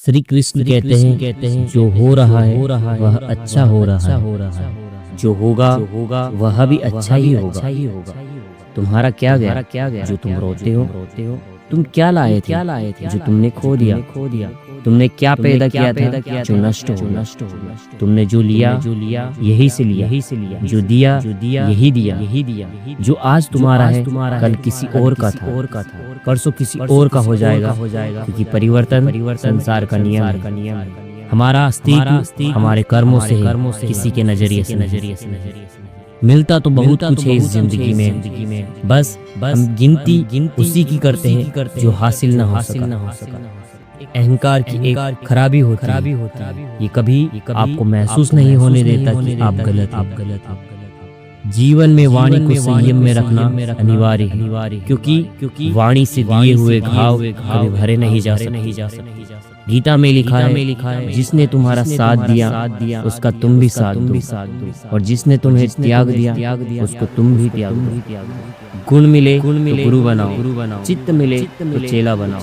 श्री कृष्ण कहते हैं जो हो रहा है वह अच्छा हो रहा है, जो होगा वह भी अच्छा ही होगा। तुम्हारा क्या गया जो तुम रोते हो? तुम क्या लाए थे जो तुमने खो दिया? तुमने क्या पैदा किया था जो नष्ट हो? तुमने जो लिया यही से लिया, जो दिया यही दिया। जो आज तुम्हारा है कल किसी और का था, परसों किसी और का हो जाएगा, क्योंकि परिवर्तन संसार का नियम है। हमारा अस्तित्व हमारे कर्मों से है, किसी के नजरिए से। मिलता तो बहुत कुछ है इस जिंदगी में, बस हम गिनती उसी की करते हैं जो हासिल न हो सका। अहंकार की एक खराबी होती है, ये कभी आपको महसूस नहीं होने देता कि आप गलत हैं। जीवन में वाणी को संयम में रखना अनिवार्य है, क्योंकि वाणी से दिए हुए घाव कभी भरे नहीं जा सकते। गीता में लिखा है जिसने तुम्हारा साथ दिया उसका तुम भी साथ दो, और जिसने तुम्हें त्याग दिया उसको तुम भी त्याग दो। गुण मिले तो गुरु बनाओ, चित्त मिले तो चेला बनाओ,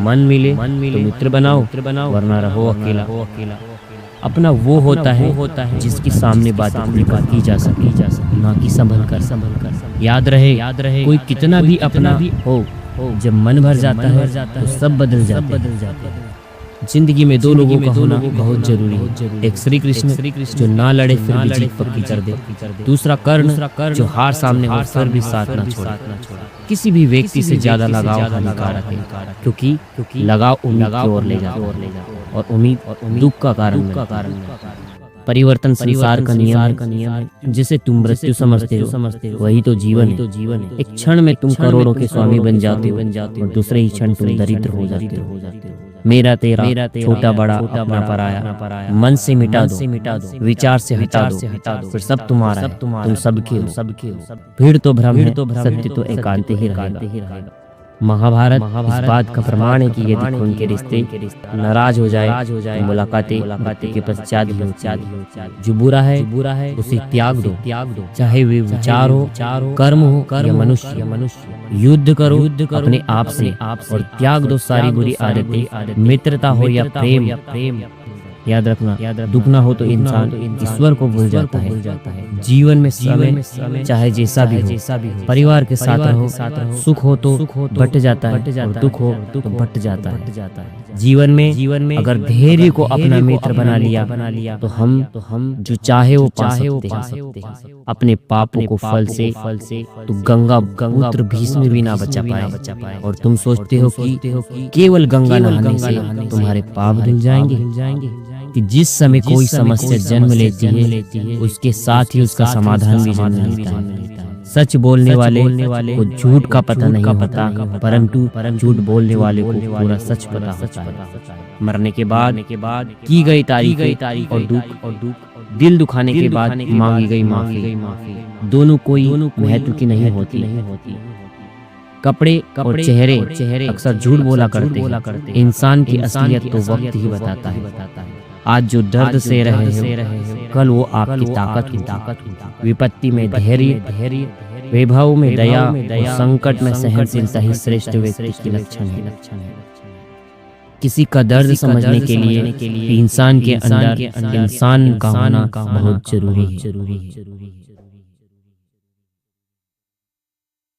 मन मिले तो मित्र बनाओ, वरना रहो अकेला। अपना वो होता है जिसके सामने बातें खुलकर की जा सके, ना कि संभल कर। याद रहे कोई कितना भी अपना हो, जब मन भर जाता है तो सब बदल जाता है। जिंदगी में दो लोगों का होना बहुत जरूरी है। एक श्री कृष्ण जो ना लड़े फिर भी जीत पक्की कर दे, दूसरा कर्ण जो हार सामने हो फिर भी साथ न छोड़े। किसी भी व्यक्ति से ज्यादा लगाव हानिकारक है, क्योंकि लगाव उम्मीद की ओर ले जाता है और उम्मीद दुख का कारण। परिवर्तन संसार का नियम है। जिसे तुम मृत्यु समझते हो वही तो जीवन है। एक क्षण में तुम करोड़ों के स्वामी बन जाते हो और दूसरे ही क्षण तुम दरिद्र हो जाते हो। मेरा तेरा छोटा बड़ा अपना पराया मन से मिटा दो, विचार से हटा दो, फिर सब तुम्हारा है, तुम सबके हो। भीड़ तो भ्रम है, सत्य तो एकांत ही रहेगा। महाभारत इस बात का प्रमाण है कि यदि खून के रिश्ते नाराज हो जाए मुलाकातें के पश्चात ही होती। जो बुरा है उसे त्याग दो, चाहे वे विचार हो, कर्म हो या मनुष्य। युद्ध करो अपने आप से और त्याग दो सारी बुरी आदतें, मित्रता हो या प्रेम। याद रखना, दुख ना हो तो इंसान ईश्वर को भूल जाता है। जीवन में समय चाहे जैसा भी हो, परिवार के साथ रहो, सुख हो तो बट जाता है और दुख हो तो बट जाता है। जीवन में अगर धैर्य को अपना मित्र बना लिया तो हम जो चाहे वो पा सकते हैं। अपने पापों को फल से तो गंगा पुत्र भीष्म भी ना बचा पाए, और तुम सोचते हो कि केवल गंगा नहाने से तुम्हारे पाप धुल जाएंगे। कि जिस समय कोई समस्या जन्म लेती है उसके साथ ही उसका समाधान भी जन्म लेता है। सच बोलने वाले को झूठ का पता नहीं होता, परंतु झूठ बोलने वाले को पूरा सच पता होता है। मरने के बाद की गई तारीफ और दुख, दिल दुखाने के बाद मांगी गई माफी, दोनों कोई महत्व की नहीं होती। कपड़े और चेहरे अक्सर झूठ बोला करते, इंसान की असलियत तो वक्त ही बताता है। आज जो दर्द से रहे हो कल वो आपकी ताकत हो। विपत्ति में धैर्य, वैभव में दया और संकट में सहनशीलता ही श्रेष्ठ व्यक्ति की लक्षण है। किसी का दर्द समझने के लिए इंसान के अंदर इंसान का होना बहुत जरूरी है।